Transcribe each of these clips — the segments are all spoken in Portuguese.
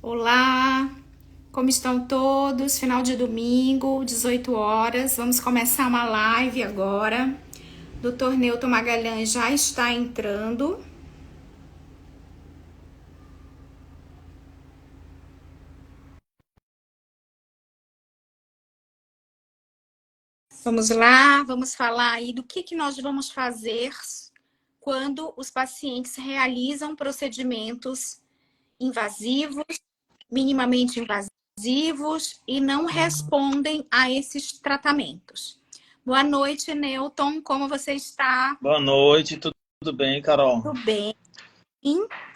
Olá, como estão todos? Final de domingo, 18 horas. Vamos começar uma live agora. Dr. Newton Magalhães já está entrando. Vamos lá, vamos falar aí do que nós vamos fazer quando os pacientes realizam procedimentos invasivos, minimamente invasivos e não respondem a esses tratamentos. Boa noite, Newton. Como você está? Boa noite, tudo bem, Carol? Tudo bem?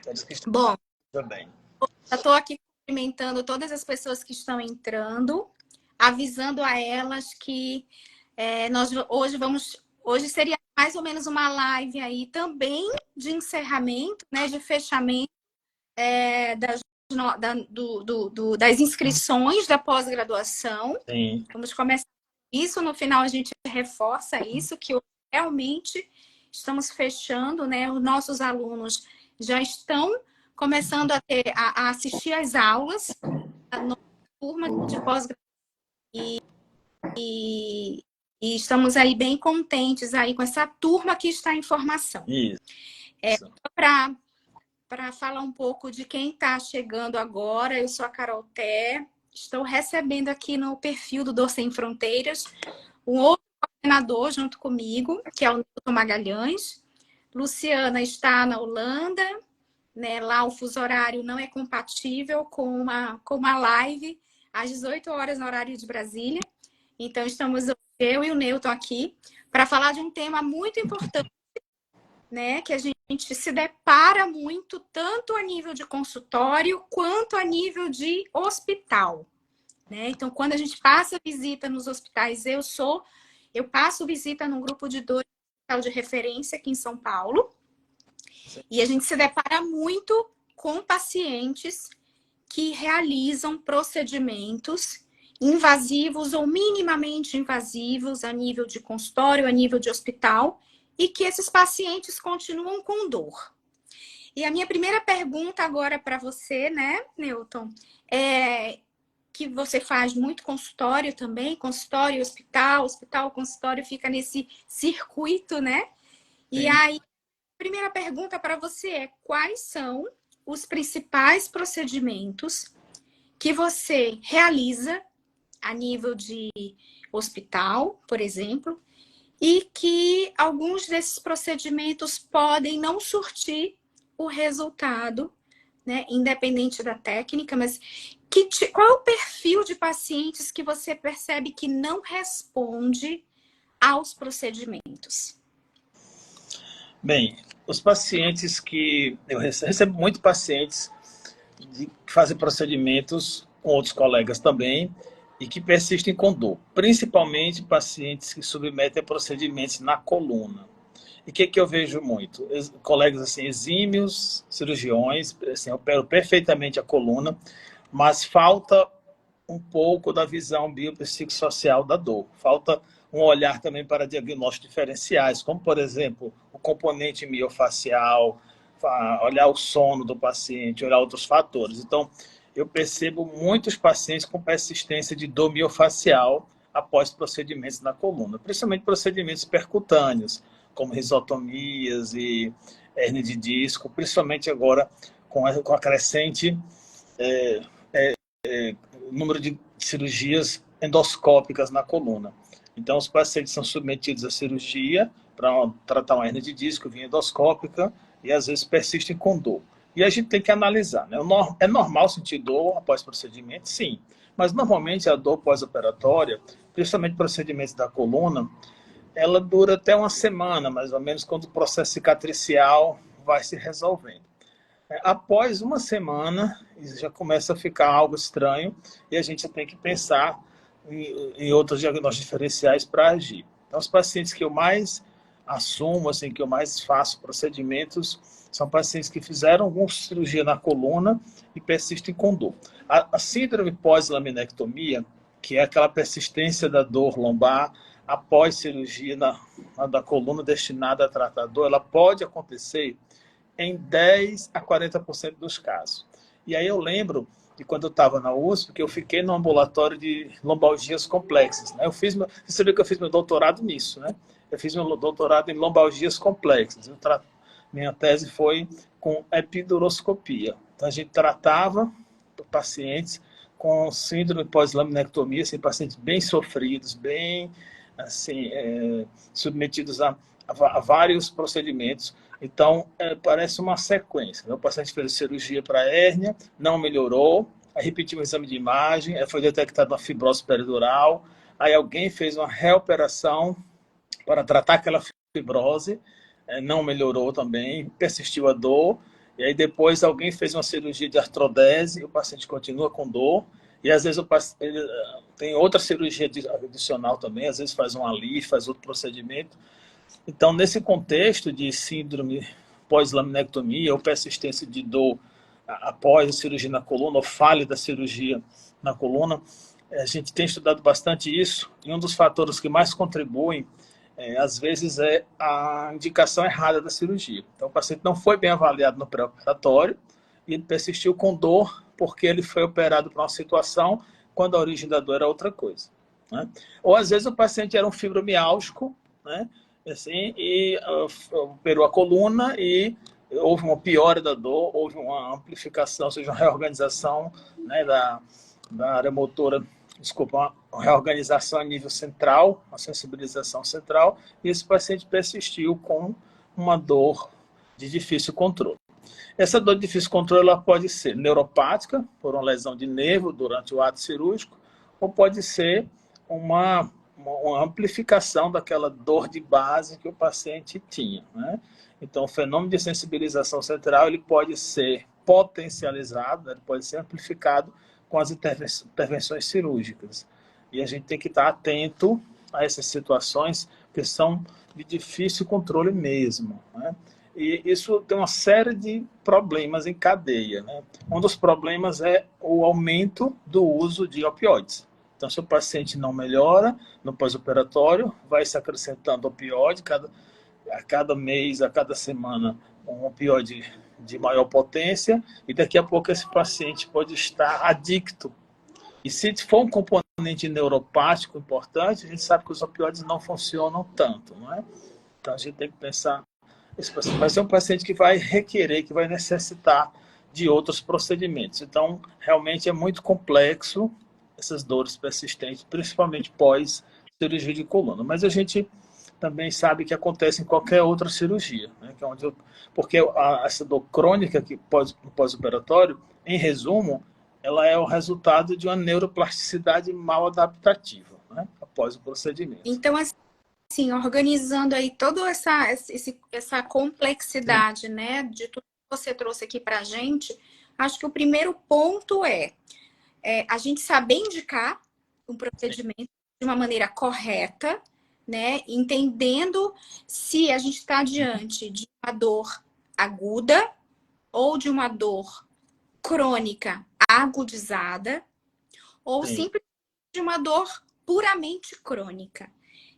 Todos que Bom, estão bem. já estou aqui cumprimentando todas as pessoas que estão entrando, avisando a elas que nós hoje seria mais ou menos uma live aí também de encerramento, né, de fechamento das inscrições da pós-graduação. Sim. Vamos começar isso, no final a gente reforça isso, que realmente estamos fechando, né? Os nossos alunos já estão começando a assistir às aulas da nossa turma de pós-graduação e estamos aí bem contentes aí com essa turma que está em formação. Isso. Para falar um pouco de quem está chegando agora, eu sou a Carol Té, estou recebendo aqui no perfil do Dor Sem Fronteiras um outro coordenador junto comigo, que é o Newton Magalhães. Luciana está na Holanda, né? Lá o fuso horário não é compatível com uma live às 18 horas no horário de Brasília. Então, estamos eu e o Newton aqui para falar de um tema muito importante, né? Que a gente se depara muito, tanto a nível de consultório quanto a nível de hospital. Né? Então, quando a gente passa visita nos hospitais, eu passo visita num grupo de dor de referência aqui em São Paulo. E a gente se depara muito com pacientes que realizam procedimentos invasivos ou minimamente invasivos a nível de consultório, a nível de hospital, e que esses pacientes continuam com dor. E a minha primeira pergunta agora para você, né, Newton, é que você faz muito consultório também, consultório, hospital, consultório, fica nesse circuito, né? E aí, a primeira pergunta para você é: quais são os principais procedimentos que você realiza a nível de hospital, por exemplo, e que alguns desses procedimentos podem não surtir o resultado, né, independente da técnica, mas qual é o perfil de pacientes que você percebe que não responde aos procedimentos? Bem, os pacientes que... Eu recebo muito pacientes que fazem procedimentos com outros colegas também e que persistem com dor. Principalmente pacientes que submetem a procedimentos na coluna. E o que eu vejo muito? Colegas assim, exímios, cirurgiões, assim, operam perfeitamente a coluna, mas falta um pouco da visão biopsicossocial da dor. Falta um olhar também para diagnósticos diferenciais, como, por exemplo, o componente miofacial, olhar o sono do paciente, olhar outros fatores. Então, eu percebo muitos pacientes com persistência de dor miofacial após procedimentos na coluna, principalmente procedimentos percutâneos, como risotomias e hernia de disco, principalmente agora com a crescente número de cirurgias endoscópicas na coluna. Então, os pacientes são submetidos à cirurgia para tratar uma hernia de disco via endoscópica e, às vezes, persistem com dor. E a gente tem que analisar, né? É normal sentir dor após procedimento? Sim. Mas, normalmente, a dor pós-operatória, principalmente procedimentos da coluna, ela dura até uma semana, mais ou menos, quando o processo cicatricial vai se resolvendo. Após uma semana, já começa a ficar algo estranho e a gente tem que pensar em outros diagnósticos diferenciais para agir. Então, os pacientes que eu mais assumo, assim, que eu mais faço procedimentos, são pacientes que fizeram alguma cirurgia na coluna e persistem com dor. A síndrome pós-laminectomia, que é aquela persistência da dor lombar após cirurgia da coluna destinada a tratar a dor, ela pode acontecer em 10 a 40% dos casos. E aí eu lembro de quando eu estava na USP, que eu fiquei no ambulatório de lombalgias complexas, né? Você sabia que eu fiz meu doutorado nisso, né? Eu fiz meu doutorado em lombalgias complexas. Minha tese foi com epiduroscopia. Então, a gente tratava pacientes com síndrome pós-laminectomia, assim, pacientes bem sofridos, bem assim, submetidos a vários procedimentos. Então, parece uma sequência, né? O paciente fez cirurgia para hérnia, não melhorou, aí repetiu um exame de imagem, aí foi detectada uma fibrose peridural, aí alguém fez uma reoperação para tratar aquela fibrose, não melhorou também, persistiu a dor, e aí depois alguém fez uma cirurgia de artrodese, e o paciente continua com dor, e às vezes o paciente tem outra cirurgia adicional também, às vezes faz um ali, faz outro procedimento. Então, nesse contexto de síndrome pós-laminectomia ou persistência de dor após a cirurgia na coluna, ou falha da cirurgia na coluna, a gente tem estudado bastante isso, e um dos fatores que mais contribuem às vezes é a indicação errada da cirurgia. Então, o paciente não foi bem avaliado no pré-operatório e ele persistiu com dor porque ele foi operado para uma situação quando a origem da dor era outra coisa, né? Ou, às vezes, o paciente era um fibromiálgico, né? Assim, e operou a coluna e houve uma piora da dor, houve uma amplificação, ou seja, uma reorganização, né, da área motora, desculpa, uma reorganização a nível central, uma sensibilização central, e esse paciente persistiu com uma dor de difícil controle. Essa dor de difícil controle ela pode ser neuropática, por uma lesão de nervo durante o ato cirúrgico, ou pode ser uma amplificação daquela dor de base que o paciente tinha, né? Então, o fenômeno de sensibilização central ele pode ser potencializado, né? Ele pode ser amplificado com as intervenções cirúrgicas. E a gente tem que estar atento a essas situações que são de difícil controle mesmo, né? E isso tem uma série de problemas em cadeia, né? Um dos problemas é o aumento do uso de opioides. Então, se o paciente não melhora no pós-operatório, vai se acrescentando opioide, a cada mês, a cada semana, um opioide de maior potência, e daqui a pouco esse paciente pode estar adicto. E se for um componente neuropático importante, a gente sabe que os opioides não funcionam tanto, não é? Então, a gente tem que pensar, esse paciente vai ser um paciente que vai requerer, que vai necessitar de outros procedimentos. Então, realmente é muito complexo essas dores persistentes, principalmente pós-cirurgia de coluna. Mas a gente também sabe que acontece em qualquer outra cirurgia, né? Que é porque essa dor crônica que no pós-operatório, em resumo, ela é o resultado de uma neuroplasticidade mal adaptativa, né? Após o procedimento. Então, assim, organizando aí toda essa complexidade, né, de tudo que você trouxe aqui para a gente, acho que o primeiro ponto é a gente saber indicar um procedimento de uma maneira correta, né? Entendendo se a gente está diante de uma dor aguda ou de uma dor crônica agudizada ou Sim. simplesmente de uma dor puramente crônica.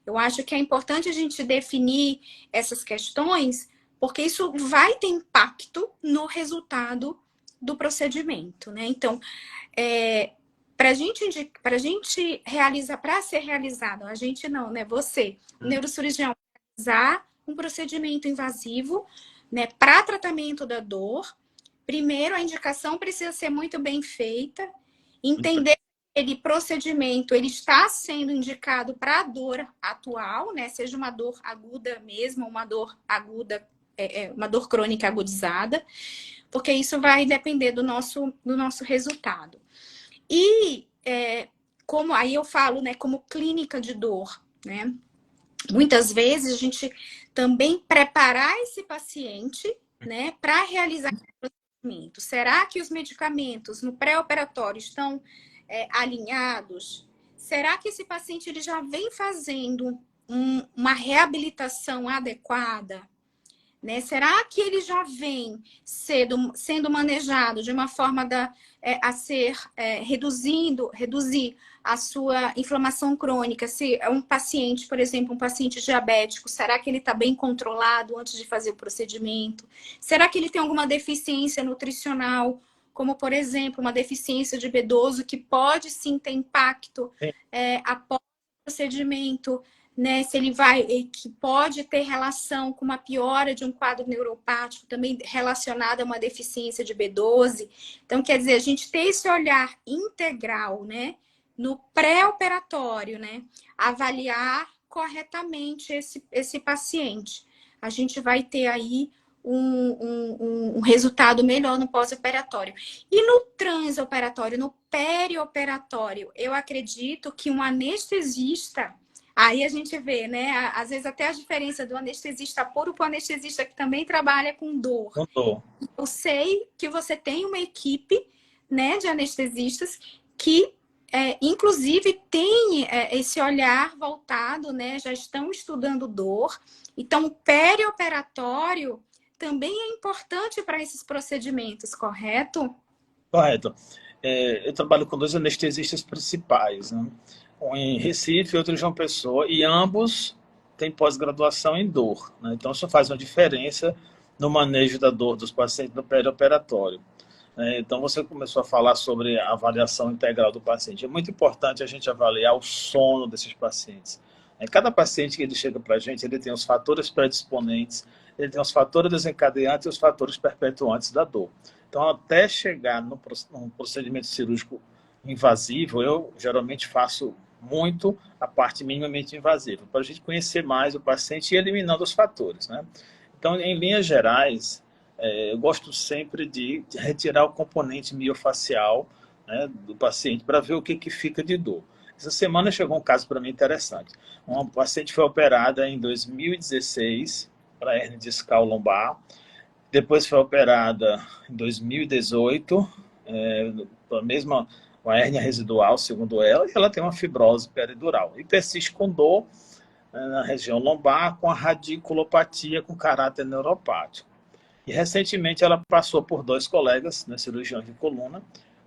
Eu acho que é importante a gente definir essas questões, porque isso vai ter impacto no resultado do procedimento, né? Então, para a gente realizar, para ser realizado, a gente não, né? Você, neurocirurgião, realizar um procedimento invasivo, né? Para tratamento da dor, primeiro a indicação precisa ser muito bem feita, entender que aquele procedimento ele está sendo indicado para a dor atual, né? Seja uma dor aguda mesmo, uma dor aguda, uma dor crônica agudizada, porque isso vai depender do nosso resultado. E como aí eu falo, né, como clínica de dor, né? Muitas vezes a gente também preparar esse paciente, né, para realizar o procedimento. Será que os medicamentos no pré-operatório estão alinhados? Será que esse paciente ele já vem fazendo uma reabilitação adequada? Né? Será que ele já vem sendo manejado de uma forma reduzir a sua inflamação crônica? Se é um paciente, por exemplo, um paciente diabético, será que ele está bem controlado antes de fazer o procedimento? Será que ele tem alguma deficiência nutricional como, por exemplo, uma deficiência de B12, que pode sim ter impacto após o procedimento, né? Se ele vai, que pode ter relação com uma piora de um quadro neuropático, também relacionado a uma deficiência de B12. Então, quer dizer, a gente ter esse olhar integral, né? No pré-operatório, né? Avaliar corretamente esse paciente. A gente vai ter aí um resultado melhor no pós-operatório. E no transoperatório, no perioperatório, eu acredito que um anestesista, aí a gente vê, né? Às vezes até a diferença do anestesista puro para o anestesista que também trabalha com dor. Eu sei que você tem uma equipe, né, de anestesistas que inclusive tem esse olhar voltado, né? Já estão estudando dor. Então, o perioperatório também é importante para esses procedimentos, correto? Correto. Eu trabalho com 2 anestesistas principais, né? Um em Recife e outro em João Pessoa, e ambos têm pós-graduação em dor, né? Então, isso faz uma diferença no manejo da dor dos pacientes no perioperatório. Então, você começou a falar sobre a avaliação integral do paciente. É muito importante a gente avaliar o sono desses pacientes. Cada paciente que ele chega para a gente, ele tem os fatores predisponentes, ele tem os fatores desencadeantes e os fatores perpetuantes da dor. Então, até chegar num procedimento cirúrgico invasivo, eu geralmente faço muito a parte minimamente invasiva, para a gente conhecer mais o paciente e eliminando os fatores, né? Então, em linhas gerais, eu gosto sempre de retirar o componente miofacial, né, do paciente para ver o que fica de dor. Essa semana chegou um caso para mim interessante. Uma paciente foi operada em 2016 para hernia discal lombar, depois foi operada em 2018 para a mesma uma hérnia residual, segundo ela, e ela tem uma fibrose peridural e persiste com dor na região lombar, com a radiculopatia com caráter neuropático. E recentemente ela passou por 2 colegas, né, cirurgiões de coluna.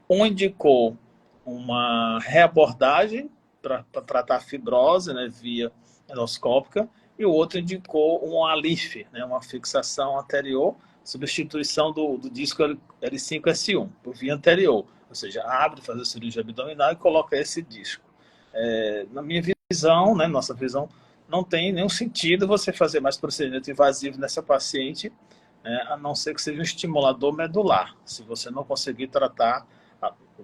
Um indicou uma reabordagem para tratar a fibrose, né, via endoscópica, e o outro indicou um ALIF, né, uma fixação anterior, substituição do disco L5-S1 por via anterior, ou seja, abre, faz a cirurgia abdominal e coloca esse disco. Na minha visão, né, nossa visão, não tem nenhum sentido você fazer mais procedimento invasivo nessa paciente, a não ser que seja um estimulador medular, se você não conseguir tratar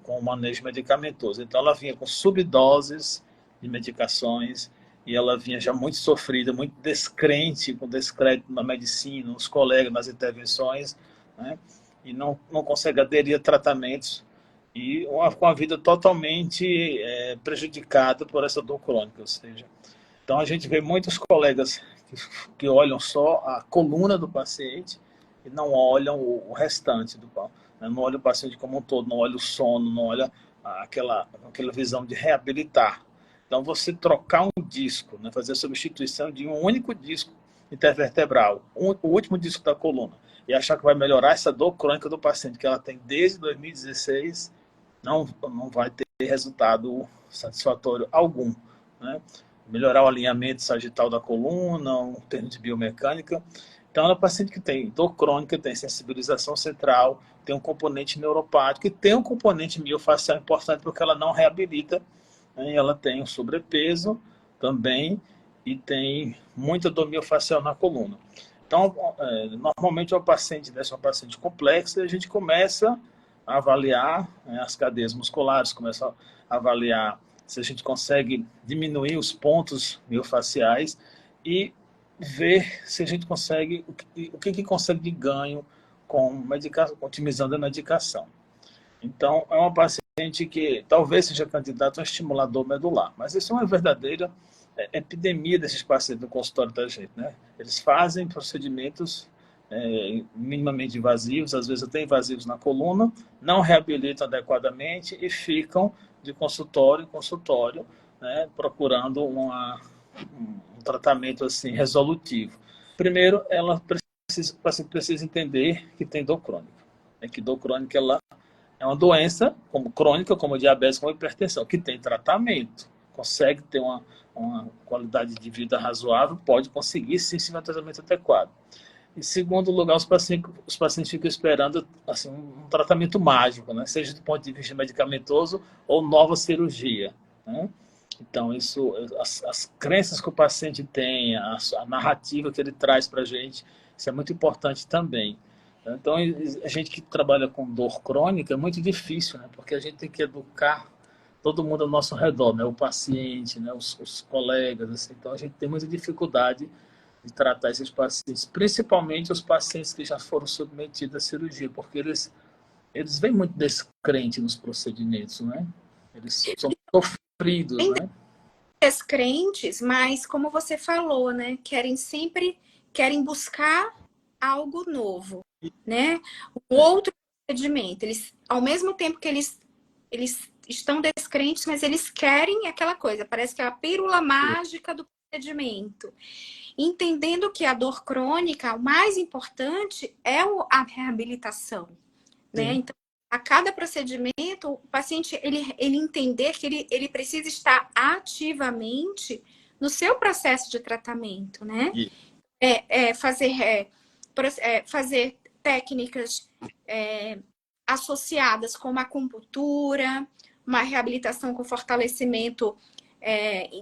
com o manejo medicamentoso. Então, ela vinha com subdoses de medicações e ela vinha já muito sofrida, muito descrente, com descrédito na medicina, nos colegas, nas intervenções, né? E não consegue aderir a tratamentos e com a vida totalmente prejudicada por essa dor crônica. Ou seja, então, a gente vê muitos colegas que olham só a coluna do paciente e não olham o restante do paciente, né? Não olham o paciente como um todo, não olham o sono, não olham aquela visão de reabilitar. Então, você trocar um disco, né, fazer a substituição de um único disco intervertebral, o último disco da coluna, e achar que vai melhorar essa dor crônica do paciente que ela tem desde 2016, não vai ter resultado satisfatório algum, né? Melhorar o alinhamento sagital da coluna, um termo de biomecânica. Então, é um paciente que tem dor crônica, tem sensibilização central, tem um componente neuropático e tem um componente miofacial importante porque ela não reabilita, né? Ela tem um sobrepeso também e tem muita dor miofacial na coluna. Então, normalmente uma paciente dessa é uma paciente complexa e a gente começa a avaliar, né, as cadeias musculares, começa a avaliar se a gente consegue diminuir os pontos miofaciais e ver se a gente consegue, o que consegue de ganho com medicação, otimizando a medicação. Então, é uma paciente que talvez seja candidata a um estimulador medular, mas isso é uma verdadeira epidemia desses pacientes no consultório da gente, né? Eles fazem procedimentos minimamente invasivos, às vezes até invasivos na coluna, não reabilitam adequadamente e ficam de consultório em consultório, né, procurando um tratamento assim resolutivo. Primeiro, o paciente precisa entender que tem dor crônica, né, que dor crônica ela é uma doença como crônica, como diabetes, como hipertensão, que tem tratamento, consegue ter uma qualidade de vida razoável, pode conseguir sim, se um tratamento adequado. Em segundo lugar, os pacientes ficam esperando assim, um tratamento mágico, né? Seja do ponto de vista medicamentoso ou nova cirurgia, né? Então, as crenças que o paciente tem, a narrativa que ele traz para a gente, isso é muito importante também. Então, a gente que trabalha com dor crônica é muito difícil, né? Porque a gente tem que educar todo mundo ao nosso redor, né? O paciente, né? Os colegas, assim. Então, a gente tem muita dificuldade de tratar esses pacientes, principalmente os pacientes que já foram submetidos à cirurgia, porque eles vêm muito descrentes nos procedimentos, né? Eles são sofridos, Bem né? descrentes, mas como você falou, né? Querem buscar algo novo, né? Um outro procedimento. Eles, ao mesmo tempo que eles estão descrentes, mas eles querem aquela coisa. Parece que é a pílula mágica do procedimento. Entendendo que a dor crônica, o mais importante é a reabilitação, né? Sim. Então, a cada procedimento, o paciente ele entender que ele precisa estar ativamente no seu processo de tratamento, né? E, Fazer técnicas associadas com uma acupuntura, uma reabilitação com fortalecimento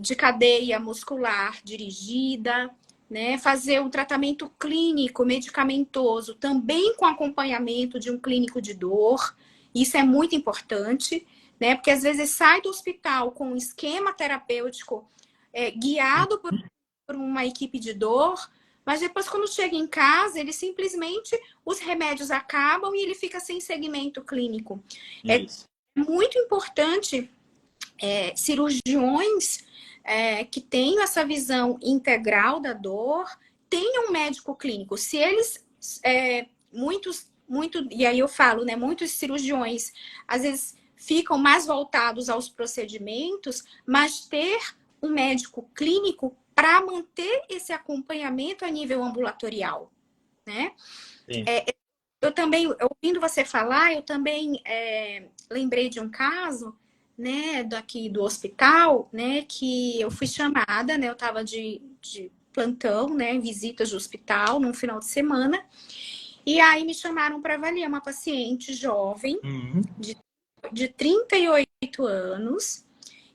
de cadeia muscular dirigida, né? Fazer um tratamento clínico, medicamentoso, também com acompanhamento de um clínico de dor. Isso é muito importante, né? Porque às vezes sai do hospital com um esquema terapêutico guiado por uma equipe de dor, mas depois, quando chega em casa, ele simplesmente, os remédios acabam e ele fica sem segmento clínico. isso. É muito importante cirurgiões que tenham essa visão integral da dor, tenham um médico clínico. Se eles, e aí eu falo, né, muitos cirurgiões, às vezes, ficam mais voltados aos procedimentos, mas ter um médico clínico para manter esse acompanhamento a nível ambulatorial, né? Sim. Eu também, ouvindo você falar, eu também lembrei de um caso, né, daqui do hospital, né, que eu fui chamada, né, eu estava de plantão, né, visitas de hospital num final de semana, e aí me chamaram para avaliar uma paciente jovem, de 38 anos,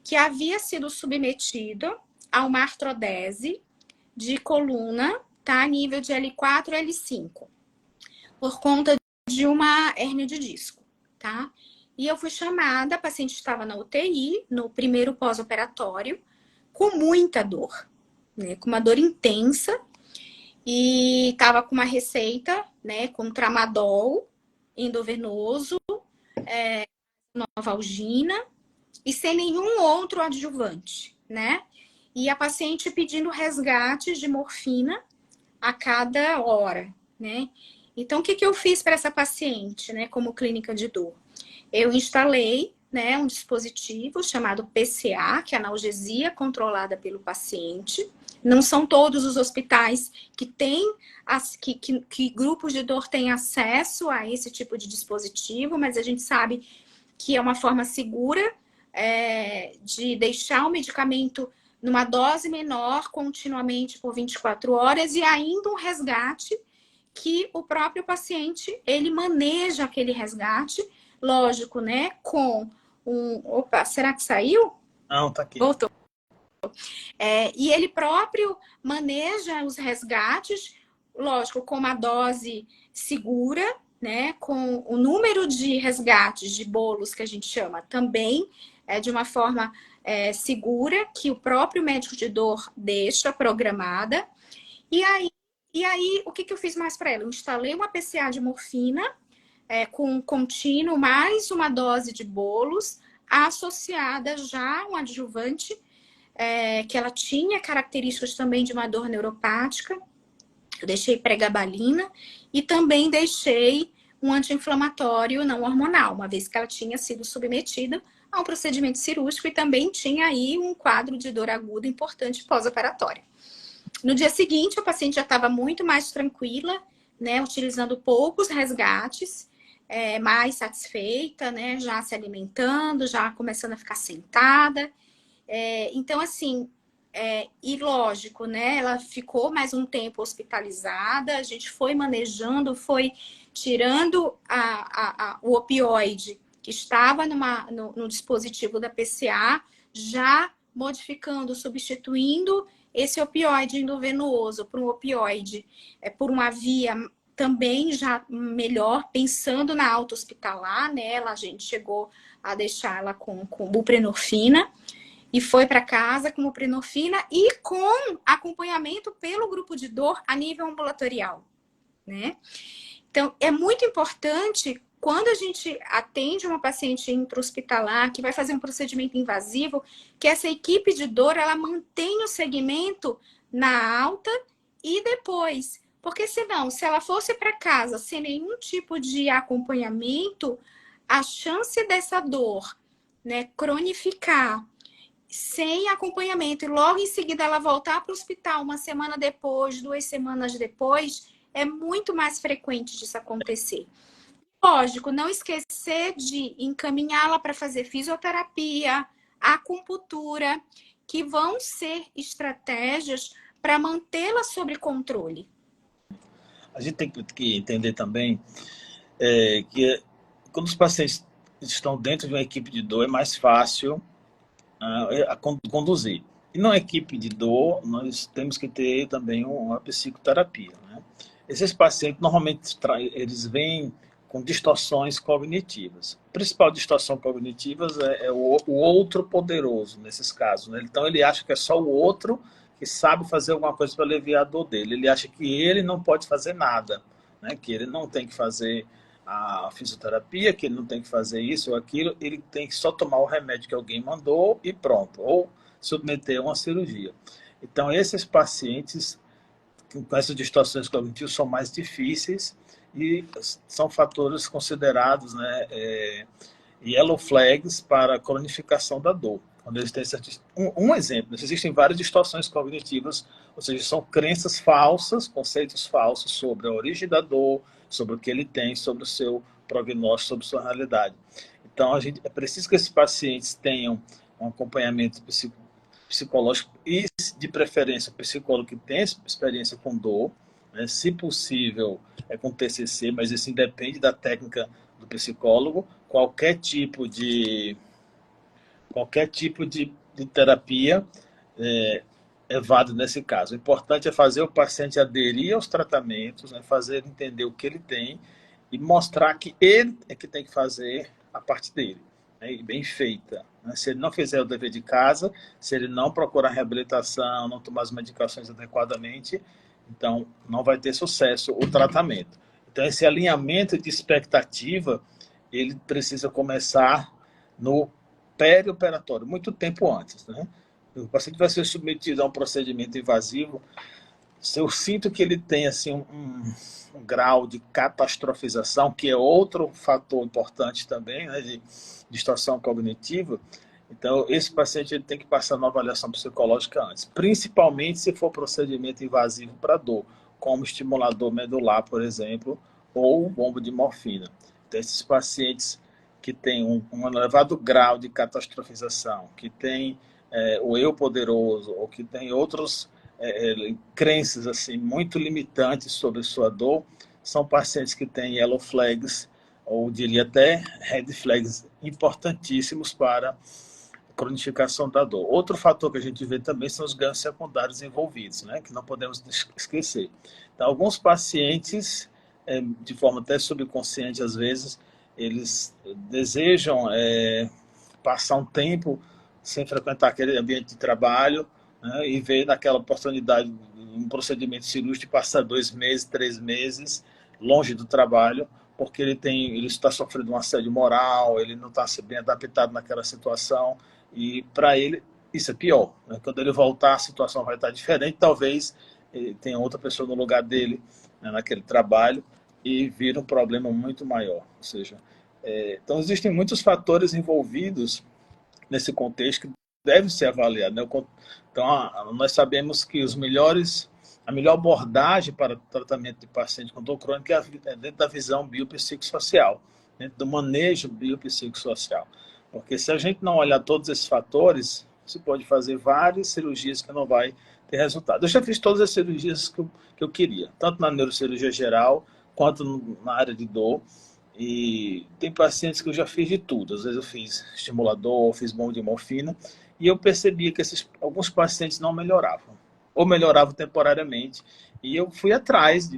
que havia sido submetida a uma artrodese de coluna, tá, a nível de L4 e L5, por conta de uma hérnia de disco, tá? E eu fui chamada, a paciente estava na UTI, no primeiro pós-operatório, com muita dor, né? Com uma dor intensa, e estava com uma receita, né? Com tramadol endovenoso, novalgina, e sem nenhum outro adjuvante, né? E a paciente pedindo resgate de morfina a cada hora, né? Então, o que eu fiz para essa paciente, né, como clínica de dor? Eu instalei, né, um dispositivo chamado PCA, que é analgesia controlada pelo paciente. Não são todos os hospitais que têm, que grupos de dor têm acesso a esse tipo de dispositivo, mas a gente sabe que é uma forma segura de deixar o medicamento numa dose menor continuamente por 24 horas e ainda um resgate que o próprio paciente, ele maneja aquele resgate, lógico, né, com um... Opa, será que saiu? Não, tá aqui. Voltou. E ele próprio maneja os resgates, lógico, com uma dose segura, né, com o número de resgates de bolos que a gente chama também de uma forma segura, que o próprio médico de dor deixa programada. E aí o que eu fiz mais para ela? Eu instalei uma PCA de morfina com contínuo, mais uma dose de bolos, associada já a um adjuvante, que ela tinha características também de uma dor neuropática. Eu deixei pregabalina e também deixei um anti-inflamatório não hormonal, uma vez que ela tinha sido submetida a um procedimento cirúrgico e também tinha aí um quadro de dor aguda importante pós-operatória. No dia seguinte, a paciente já estava muito mais tranquila, né, utilizando poucos resgates, mais satisfeita, né, já se alimentando, já começando a ficar sentada. Então, assim, E lógico, né? Ela ficou mais um tempo hospitalizada, a gente foi manejando, foi tirando o opioide que estava no dispositivo da PCA, já modificando, substituindo esse opioide endovenoso por um opioide, por uma via também já melhor, pensando na alta hospitalar, né? A gente chegou a deixar ela com buprenorfina, e foi para casa com buprenorfina e com acompanhamento pelo grupo de dor a nível ambulatorial, né? Então, é muito importante, quando a gente atende uma paciente intra-hospitalar que vai fazer um procedimento invasivo, que essa equipe de dor, ela mantenha o segmento na alta e depois. Porque senão, se ela fosse para casa sem nenhum tipo de acompanhamento, a chance dessa dor, né, cronificar sem acompanhamento e logo em seguida ela voltar para o hospital uma semana depois, 2 semanas depois, é muito mais frequente disso acontecer. Lógico, não esquecer de encaminhá-la para fazer fisioterapia, acupuntura, que vão ser estratégias para mantê-la sob controle. A gente tem que entender também que quando os pacientes estão dentro de uma equipe de dor, é mais fácil a conduzir. E na equipe de dor, nós temos que ter também uma psicoterapia, né? Esses pacientes, normalmente, eles vêm com distorções cognitivas. A principal distorção cognitiva é o outro poderoso, nesses casos, né? Então, ele acha que é só o outro que sabe fazer alguma coisa para aliviar a dor dele. Ele acha que ele não pode fazer nada, né? Que ele não tem que fazer a fisioterapia, que ele não tem que fazer isso ou aquilo, ele tem que só tomar o remédio que alguém mandou e pronto, ou submeter a uma cirurgia. Então, esses pacientes com essas distorções cognitivas são mais difíceis e são fatores considerados, né, yellow flags para a cronificação da dor. Quando eles têm um exemplo, existem várias distorções cognitivas, ou seja, são crenças falsas, conceitos falsos sobre a origem da dor, sobre o que ele tem, sobre o seu prognóstico, sobre a sua realidade. Então, é preciso que esses pacientes tenham um acompanhamento psicológico e, de preferência, o psicólogo que tem experiência com dor, né, se possível, com TCC, mas isso independe da técnica do psicólogo. Qualquer tipo de terapia é válido nesse caso. O importante é fazer o paciente aderir aos tratamentos, né, fazer ele entender o que ele tem e mostrar que ele é que tem que fazer a parte dele, né, e bem feita. Né? Se ele não fizer o dever de casa, se ele não procurar reabilitação, não tomar as medicações adequadamente, então não vai ter sucesso o tratamento. Então, esse alinhamento de expectativa, ele precisa começar no perioperatório, muito tempo antes, né? O paciente vai ser submetido a um procedimento invasivo, se eu sinto que ele tem assim, um grau de catastrofização, que é outro fator importante também, né, de distorção cognitiva, então esse paciente ele tem que passar uma avaliação psicológica antes, principalmente se for procedimento invasivo para dor, como estimulador medular, por exemplo, ou bomba de morfina. Então, esses pacientes que têm um elevado grau de catastrofização, que tem o eu poderoso, ou que tem outros crenças assim, muito limitantes sobre sua dor, são pacientes que têm yellow flags, ou diria até red flags, importantíssimos para a cronificação da dor. Outro fator que a gente vê também são os ganhos secundários envolvidos, né, que não podemos esquecer. Então, alguns pacientes, de forma até subconsciente às vezes, eles desejam passar um tempo sem frequentar aquele ambiente de trabalho, né, e ver naquela oportunidade um procedimento cirúrgico de passar 2 meses, 3 meses longe do trabalho, porque ele está sofrendo um assédio moral, ele não está bem adaptado naquela situação, e para ele isso é pior, né? Quando ele voltar, a situação vai estar diferente, talvez tenha outra pessoa no lugar dele, né, naquele trabalho, e vira um problema muito maior. Ou seja, então existem muitos fatores envolvidos nesse contexto que deve ser avaliado, né? Então, nós sabemos que a melhor abordagem para o tratamento de paciente com dor crônica é dentro da visão biopsicossocial, dentro do manejo biopsicossocial. Porque se a gente não olhar todos esses fatores, Você pode fazer várias cirurgias que não vai ter resultado. Eu já fiz todas as cirurgias que eu queria, tanto na neurocirurgia geral, quanto na área de dor. E tem pacientes que eu já fiz de tudo. Às vezes eu fiz estimulador, fiz bomba de morfina, e eu percebia que alguns pacientes não melhoravam, ou melhoravam temporariamente. E eu fui atrás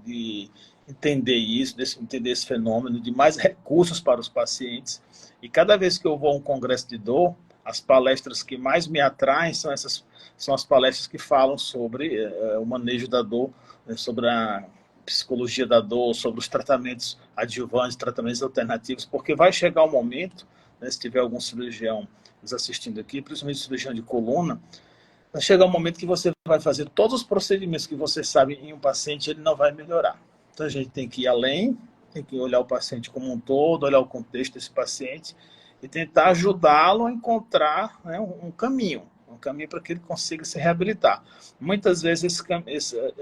de entender isso, de entender esse fenômeno, de mais recursos para os pacientes. E cada vez que eu vou a um congresso de dor, as palestras que mais me atraem são as palestras que falam sobre o manejo da dor, sobre a psicologia da dor, sobre os tratamentos adjuvantes, tratamentos alternativos, porque vai chegar um momento, né, se tiver algum cirurgião nos assistindo aqui, principalmente cirurgião de coluna, vai chegar um momento que você vai fazer todos os procedimentos que você sabe em um paciente, ele não vai melhorar. Então a gente tem que ir além, tem que olhar o paciente como um todo, olhar o contexto desse paciente e tentar ajudá-lo a encontrar, né, um caminho para que ele consiga se reabilitar. Muitas vezes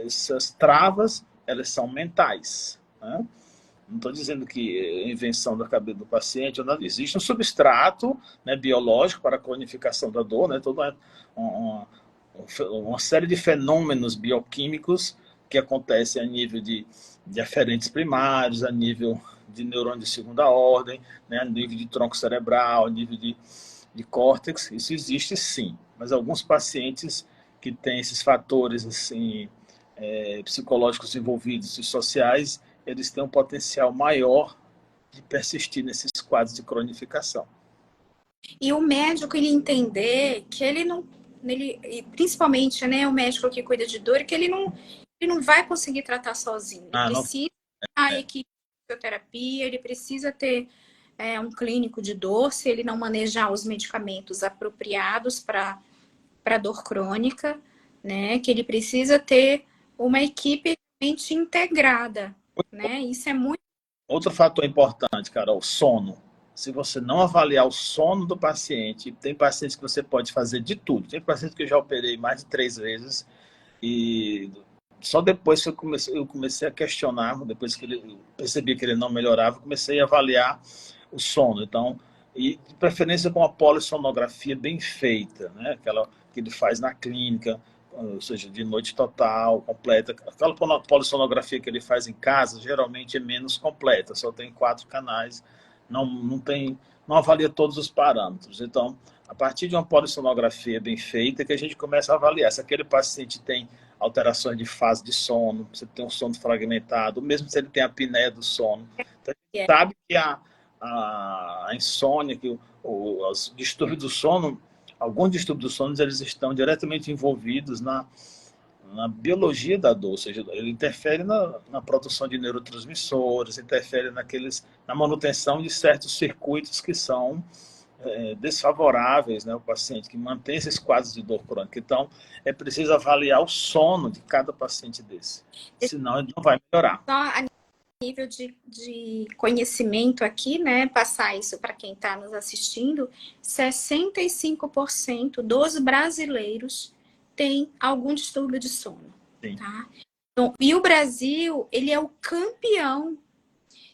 essas travas, elas são mentais, né? Não estou dizendo que é invenção da cabeça do paciente, não. Existe um substrato, né, biológico para a cronificação da dor, né, toda uma série de fenômenos bioquímicos que acontecem a nível de aferentes primários, a nível de neurônio de segunda ordem, né, a nível de tronco cerebral, a nível de córtex. Isso existe sim, mas alguns pacientes que têm esses fatores assim, psicológicos envolvidos e sociais, eles têm um potencial maior de persistir nesses quadros de cronificação. E o médico, ele entender que ele não, principalmente, né, o médico que cuida de dor, que ele não vai conseguir tratar sozinho. Ele precisa da equipe de fisioterapia, ele precisa ter um clínico de dor, se ele não manejar os medicamentos apropriados para dor crônica, né, que ele precisa ter uma equipe realmente integrada, né? Isso é muito... Outro fator importante, Carol, o sono. Se você não avaliar o sono do paciente, tem pacientes que você pode fazer de tudo. Tem pacientes que eu já operei mais de 3 vezes e só depois que eu comecei a questionar, depois que ele percebi que ele não melhorava, comecei a avaliar o sono. Então, e de preferência com uma polissonografia bem feita, né? Aquela que ele faz na clínica, ou seja, de noite total, completa. Aquela polissonografia que ele faz em casa, geralmente é menos completa, só tem 4 canais, não avalia todos os parâmetros. Então, a partir de uma polissonografia bem feita, que a gente começa a avaliar se aquele paciente tem alterações de fase de sono, se ele tem um sono fragmentado, mesmo se ele tem a apneia do sono. Então, a gente sabe que a insônia, que os distúrbios do sono, alguns distúrbios do sono, eles estão diretamente envolvidos na biologia da dor, ou seja, ele interfere na produção de neurotransmissores, interfere na manutenção de certos circuitos que são desfavoráveis, né, ao paciente, que mantém esses quadros de dor crônica. Então, é preciso avaliar o sono de cada paciente desse, senão ele não vai melhorar. Só a nível de conhecimento aqui, né, passar isso para quem está nos assistindo, 65% dos brasileiros têm algum distúrbio de sono. Sim. Tá? Então, e o Brasil, ele é o campeão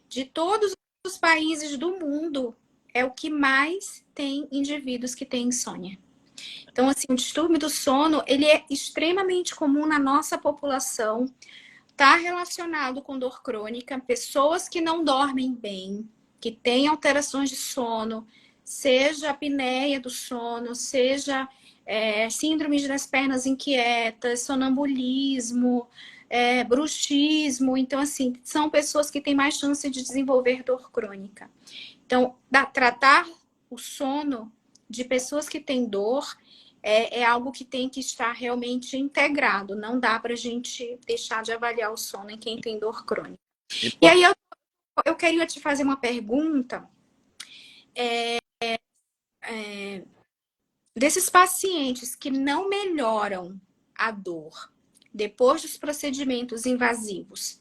de todos os países do mundo, é o que mais tem indivíduos que têm insônia. Então, assim, o distúrbio do sono, ele é extremamente comum na nossa população, está relacionado com dor crônica, pessoas que não dormem bem, que têm alterações de sono, seja apneia do sono, seja síndrome das pernas inquietas, sonambulismo, bruxismo. Então, assim, são pessoas que têm mais chance de desenvolver dor crônica. Então, tratar o sono de pessoas que têm dor é algo que tem que estar realmente integrado. Não dá para a gente deixar de avaliar o sono em quem tem dor crônica. E aí eu queria te fazer uma pergunta. Desses pacientes que não melhoram a dor depois dos procedimentos invasivos,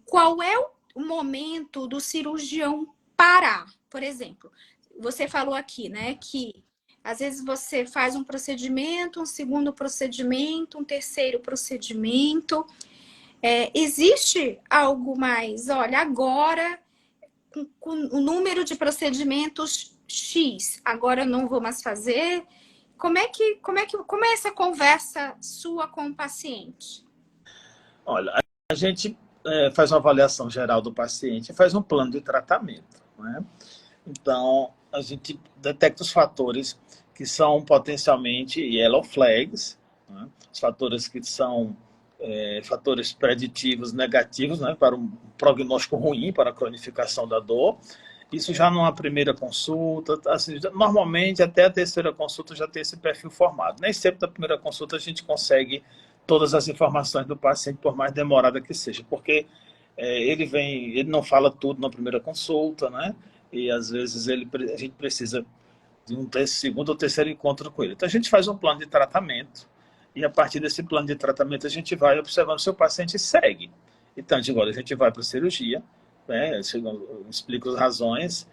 qual é o momento do cirurgião parar? Por exemplo, você falou aqui, né, que às vezes você faz um procedimento, um segundo procedimento, um terceiro procedimento. Existe algo mais? Olha, agora, com o número de procedimentos X, agora eu não vou mais fazer. Como é essa conversa sua com o paciente? Olha, a gente faz uma avaliação geral do paciente e faz um plano de tratamento, né? Então, a gente detecta os fatores que são potencialmente yellow flags, né? Os fatores que são fatores preditivos negativos, né, para um prognóstico ruim, para a cronificação da dor. Isso já numa primeira consulta, assim, normalmente até a terceira consulta já tem esse perfil formado. Nem sempre na primeira consulta a gente consegue todas as informações do paciente, por mais demorada que seja, porque ele não fala tudo na primeira consulta, né? E às vezes a gente precisa de um segundo ou terceiro encontro com ele. Então a gente faz um plano de tratamento e a partir desse plano de tratamento a gente vai observando se o paciente segue. Então, agora a gente vai para a cirurgia, né? Eu explico as razões,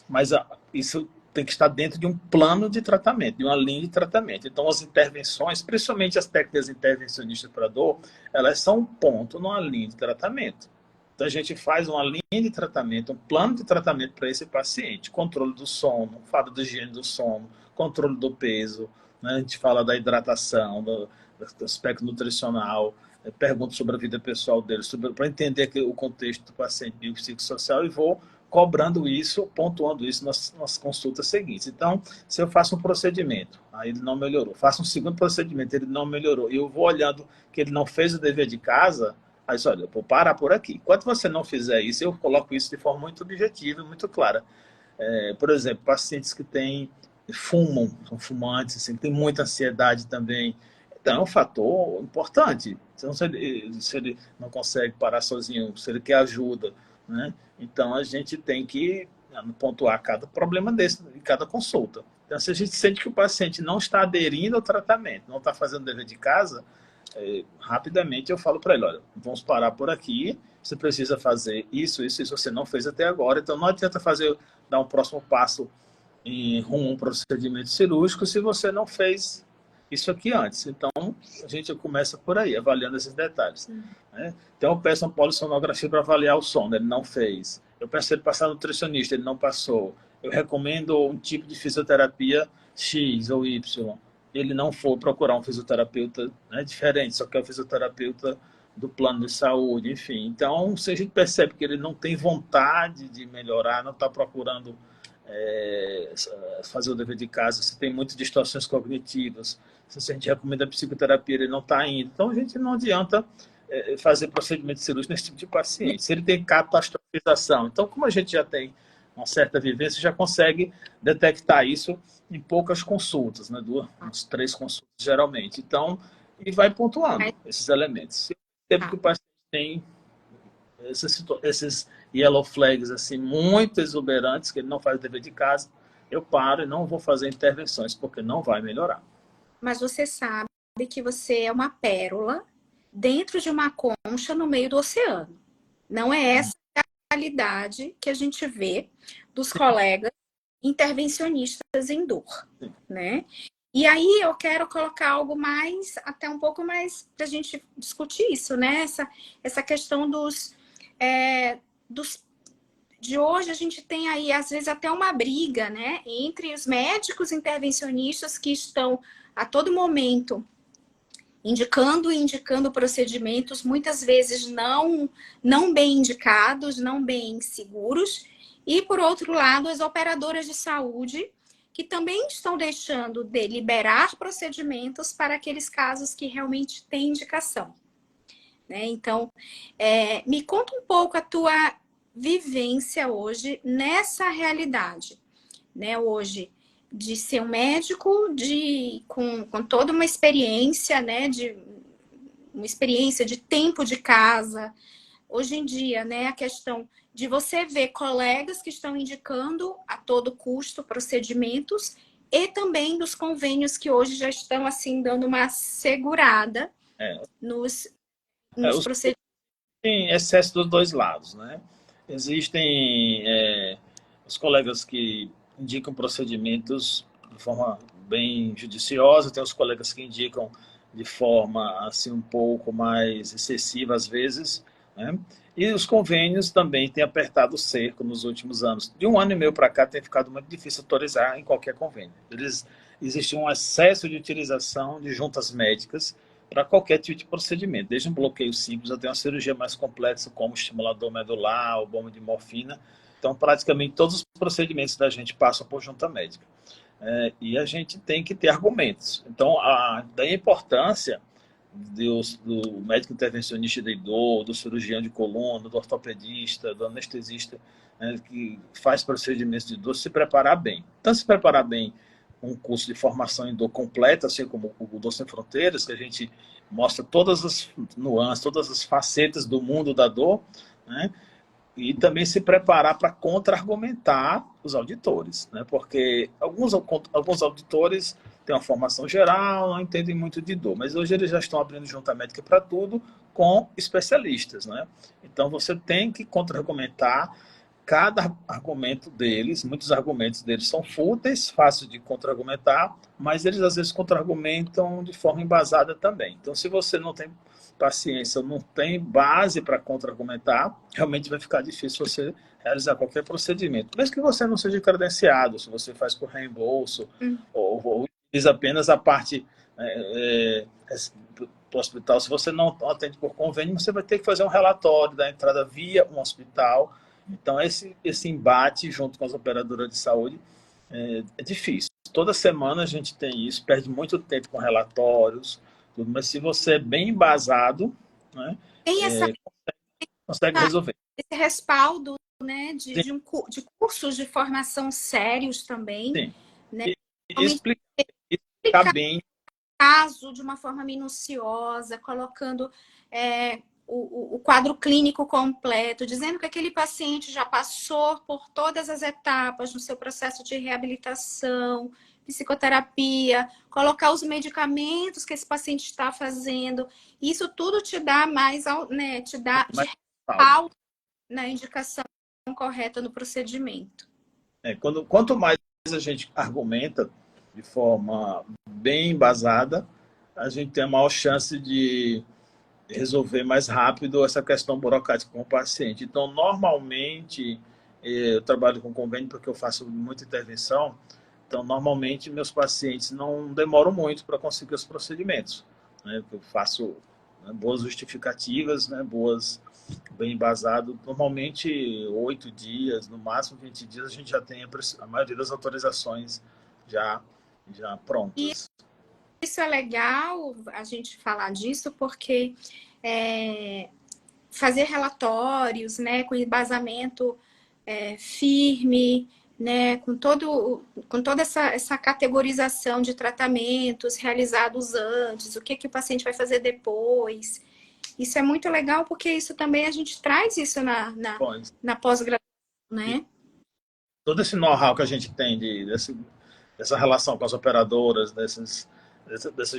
mas isso tem que estar dentro de um plano de tratamento, de uma linha de tratamento. Então, as intervenções, principalmente as técnicas intervencionistas para dor, elas são um ponto numa linha de tratamento. Então, a gente faz uma linha de tratamento, um plano de tratamento para esse paciente. Controle do sono, fala da higiene do sono, controle do peso, né? A gente fala da hidratação, do aspecto nutricional, pergunto sobre a vida pessoal dele, para entender o contexto do paciente biopsicossocial e vou cobrando isso, pontuando isso nas consultas seguintes. Então, se eu faço um procedimento, aí ele não melhorou, faço um segundo procedimento, ele não melhorou, e eu vou olhando que ele não fez o dever de casa, aí olha, eu vou parar por aqui. Enquanto você não fizer isso, eu coloco isso de forma muito objetiva e muito clara. Por exemplo, pacientes que fumam, são fumantes, assim, tem muita ansiedade também. Então, é um fator importante. Então, se ele não consegue parar sozinho, se ele quer ajuda, né? Então, a gente tem que pontuar cada problema desse em cada consulta. Então, se a gente sente que o paciente não está aderindo ao tratamento, não está fazendo o dever de casa, rapidamente eu falo para ele, olha, vamos parar por aqui, você precisa fazer isso você não fez até agora, então não adianta dar um próximo passo em rumo a um procedimento cirúrgico se você não fez isso aqui antes. Então, a gente começa por aí, avaliando esses detalhes. Né? Então, eu peço uma polissonografia para avaliar o sono, ele não fez. Eu peço ele passar no nutricionista, ele não passou. Eu recomendo um tipo de fisioterapia X ou Y. Ele não for procurar um fisioterapeuta, né, diferente, só que é o fisioterapeuta do plano de saúde, enfim. Então, se a gente percebe que ele não tem vontade de melhorar, não está procurando fazer o dever de casa, se tem muitas distorções cognitivas, se a gente recomenda a psicoterapia, ele não está indo. Então, a gente não adianta fazer procedimento cirúrgico nesse tipo de paciente. Se ele tem catastrofização, então, como a gente já tem uma certa vivência, já consegue detectar isso em poucas consultas, né? Umas 3 consultas, geralmente. Então, e vai pontuando esses elementos. Se tempo que o paciente tem esses yellow flags assim, muito exuberantes, que ele não faz o dever de casa, eu paro e não vou fazer intervenções, porque não vai melhorar. Mas você sabe que você é uma pérola dentro de uma concha no meio do oceano. Não é essa a realidade que a gente vê dos colegas intervencionistas em dor, né? E aí eu quero colocar algo mais, até um pouco mais, para a gente discutir isso, né? Essa questão de hoje a gente tem aí, às vezes, até uma briga, né? Entre os médicos intervencionistas que estão a todo momento indicando procedimentos, muitas vezes não bem indicados, não bem seguros, e, por outro lado, as operadoras de saúde, que também estão deixando de liberar procedimentos para aqueles casos que realmente têm indicação. Né? Então, me conta um pouco a tua vivência hoje nessa realidade, né? Hoje, de ser um médico com toda uma experiência, né? Uma experiência de tempo de casa. Hoje em dia, né? A questão de você ver colegas que estão indicando a todo custo procedimentos e também dos convênios que hoje já estão assim dando uma segurada nos procedimentos. Tem excesso dos dois lados, né? Existem os colegas que indicam procedimentos de forma bem judiciosa, tem os colegas que indicam de forma assim um pouco mais excessiva às vezes, né? E os convênios também têm apertado o cerco nos últimos anos. De 1 ano e meio para cá tem ficado muito difícil autorizar em qualquer convênio. Existe um excesso de utilização de juntas médicas para qualquer tipo de procedimento, desde um bloqueio simples até uma cirurgia mais complexa, como estimulador medular ou bomba de morfina. Então, praticamente todos os procedimentos da gente passam por junta médica. E a gente tem que ter argumentos. Então, daí a importância do médico intervencionista de dor, do cirurgião de coluna, do ortopedista, do anestesista, né, que faz procedimentos de dor, se preparar bem. Então, se preparar bem um curso de formação em dor completa, assim como o Dor Sem Fronteiras, que a gente mostra todas as nuances, todas as facetas do mundo da dor, né? E também se preparar para contra-argumentar os auditores, né? Porque alguns auditores têm uma formação geral, não entendem muito de dor, mas hoje eles já estão abrindo junta médica para tudo com especialistas, né? Então você tem que contra-argumentar cada argumento deles. Muitos argumentos deles são fúteis, fáceis de contra-argumentar, mas eles às vezes contra-argumentam de forma embasada também. Então, se você não tem paciência, não tem base para contra-argumentar, realmente vai ficar difícil você realizar qualquer procedimento. Mesmo que você não seja credenciado, se você faz por reembolso, ou utiliza apenas a parte do hospital, se você não atende por convênio, você vai ter que fazer um relatório da entrada via um hospital. Então, esse embate junto com as operadoras de saúde é difícil. Toda semana a gente tem isso, perde muito tempo com relatórios, tudo, mas se você é bem embasado, né, Tem consegue resolver. esse respaldo, né, de cursos de formação sérios também. Sim. Né? E explicar bem o caso de uma forma minuciosa, colocando o quadro clínico completo, dizendo que aquele paciente já passou por todas as etapas no seu processo de reabilitação, psicoterapia, colocar os medicamentos que esse paciente está fazendo. Isso tudo te dá mais, né, te dá de respaldo na indicação correta no procedimento. Quanto mais a gente argumenta de forma bem embasada, a gente tem a maior chance de resolver mais rápido essa questão burocrática com o paciente. Então, normalmente, eu trabalho com convênio porque eu faço muita intervenção, então, normalmente, meus pacientes não demoram muito para conseguir os procedimentos, né? Eu faço boas justificativas, né? Bem embasado. Normalmente, 8 dias, no máximo 20 dias, a gente já tem a maioria das autorizações já prontas. Isso é legal a gente falar disso, porque fazer relatórios, né, com embasamento firme, né, com toda essa categorização de tratamentos realizados antes, o que o paciente vai fazer depois. Isso é muito legal, porque isso também a gente traz isso na pós-graduação, né? Todo esse know-how que a gente tem dessa relação com as operadoras, dessas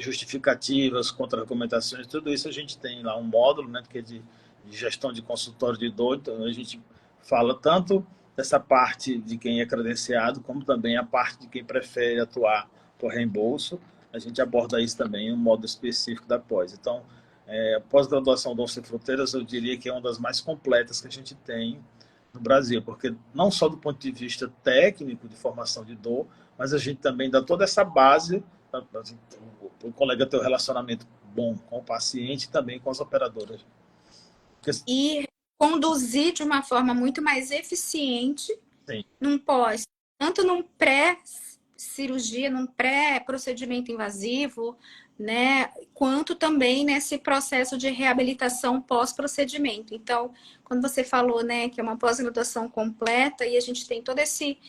justificativas, contra-argumentações, tudo isso a gente tem lá um módulo, né, que é de gestão de consultório de dor. Então a gente fala tanto dessa parte de quem é credenciado, como também a parte de quem prefere atuar por reembolso. A gente aborda isso também em um modo específico da pós. Então, a pós-graduação do Dor Sem Fronteiras, eu diria que é uma das mais completas que a gente tem no Brasil, porque não só do ponto de vista técnico de formação de dor, mas a gente também dá toda essa base para o colega ter um relacionamento bom com o paciente e também com as operadoras. E conduzir de uma forma muito mais eficiente num pós, tanto num pré-cirurgia, num pré-procedimento invasivo, né, quanto também nesse processo de reabilitação pós-procedimento. Então, quando você falou, né, que é uma pós-graduação completa e a gente tem todo esse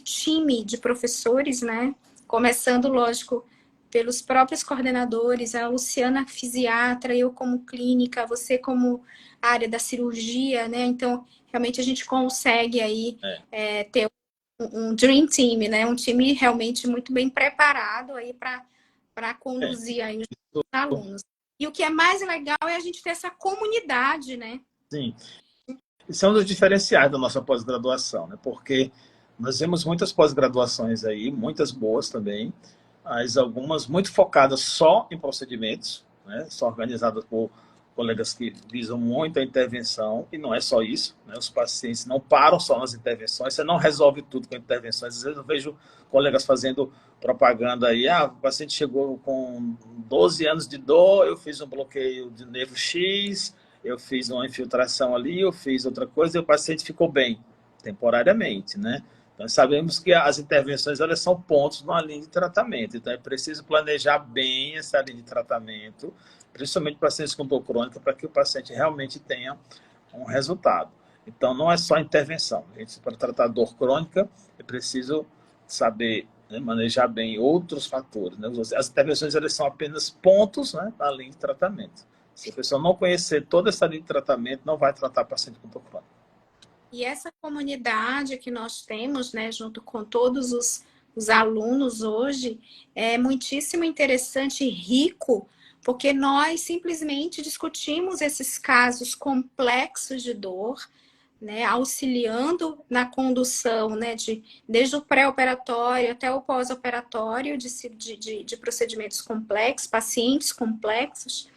time de professores, né, começando, lógico, pelos próprios coordenadores, a Luciana fisiatra, eu como clínica, você como área da cirurgia, né? Então, realmente a gente consegue aí ter um dream team, né? Um time realmente muito bem preparado aí para conduzir aí os alunos. E o que é mais legal é a gente ter essa comunidade, né? Sim. Isso é um dos diferenciais da nossa pós-graduação, né? Porque nós vemos muitas pós-graduações aí, muitas boas também, mas algumas muito focadas só em procedimentos, né? Só organizadas por colegas que visam muito a intervenção, e não é só isso, né? Os pacientes não param só nas intervenções, você não resolve tudo com intervenções. Às vezes eu vejo colegas fazendo propaganda aí, o paciente chegou com 12 anos de dor, eu fiz um bloqueio de nervo X, eu fiz uma infiltração ali, eu fiz outra coisa e o paciente ficou bem, temporariamente, né? Nós sabemos que as intervenções, elas são pontos numa linha de tratamento, então é preciso planejar bem essa linha de tratamento, principalmente pacientes com dor crônica, para que o paciente realmente tenha um resultado. Então, não é só intervenção. Para tratar dor crônica, é preciso saber, né, manejar bem outros fatores, né? As intervenções, elas são apenas pontos, né, na linha de tratamento. Se a pessoa não conhecer toda essa linha de tratamento, não vai tratar paciente com dor crônica. E essa comunidade que nós temos, né, junto com todos os alunos hoje, é muitíssimo interessante e rico, porque nós simplesmente discutimos esses casos complexos de dor, né, auxiliando na condução, né, desde o pré-operatório até o pós-operatório de procedimentos complexos, pacientes complexos,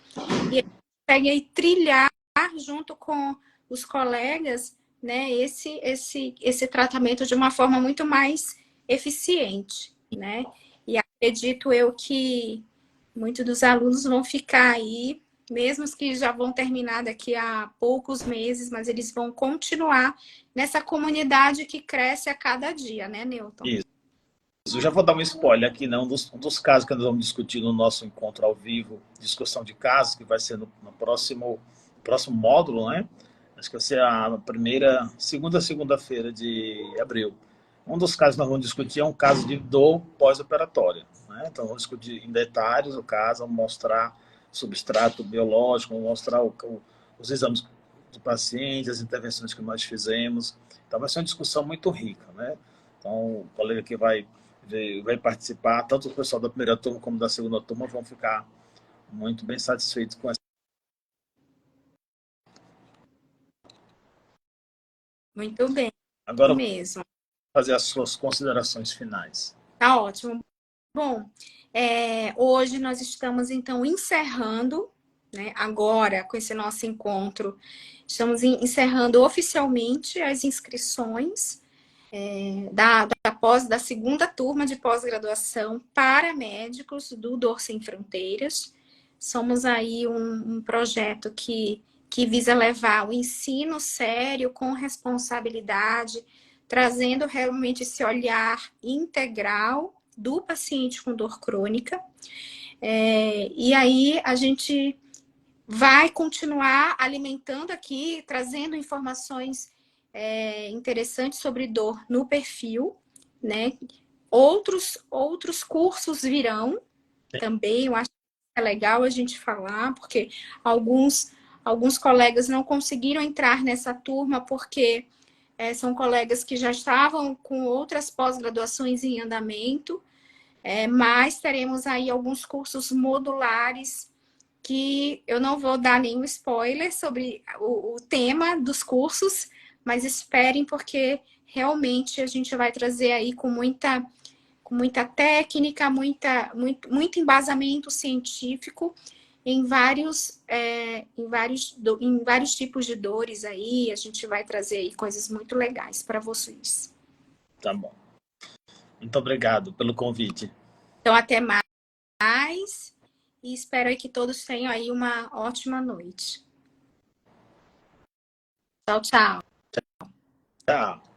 e a gente consegue aí trilhar junto com os colegas, né, esse tratamento de uma forma muito mais eficiente, né? E acredito eu que muitos dos alunos vão ficar aí, mesmo os que já vão terminar daqui a poucos meses, mas eles vão continuar nessa comunidade que cresce a cada dia, né, Newton? Isso. Eu já vou dar um spoiler aqui, né? Um dos casos que nós vamos discutir no nosso encontro ao vivo, discussão de casos, que vai ser no próximo módulo, né? Acho que vai ser a segunda-feira de abril. Um dos casos que nós vamos discutir é um caso de dor pós-operatória, né? Então, vamos discutir em detalhes o caso, vamos mostrar substrato biológico, vamos mostrar os exames do paciente, as intervenções que nós fizemos. Então, vai ser uma discussão muito rica, né? Então, o colega que vai participar, tanto o pessoal da primeira turma como da segunda turma vão ficar muito bem satisfeitos com essa. Muito bem, Agora, mesmo. fazer as suas considerações finais. Tá ótimo. Bom, hoje nós estamos, então, encerrando, né, agora, com esse nosso encontro, estamos encerrando oficialmente as inscrições da segunda turma de pós-graduação para médicos do Dor Sem Fronteiras. Somos aí um projeto que visa levar o ensino sério, com responsabilidade, trazendo realmente esse olhar integral do paciente com dor crônica. E aí a gente vai continuar alimentando aqui, trazendo informações interessantes sobre dor no perfil, né? Outros cursos virão também, eu acho que é legal a gente falar, porque alguns colegas não conseguiram entrar nessa turma porque são colegas que já estavam com outras pós-graduações em andamento, mas teremos aí alguns cursos modulares que eu não vou dar nenhum spoiler sobre o tema dos cursos, mas esperem, porque realmente a gente vai trazer aí com muita técnica, muito embasamento científico em vários tipos de dores aí. A gente vai trazer aí coisas muito legais para vocês. Tá bom. Muito obrigado pelo convite. Então, até mais. E espero aí que todos tenham aí uma ótima noite. Tchau, tchau. Tchau.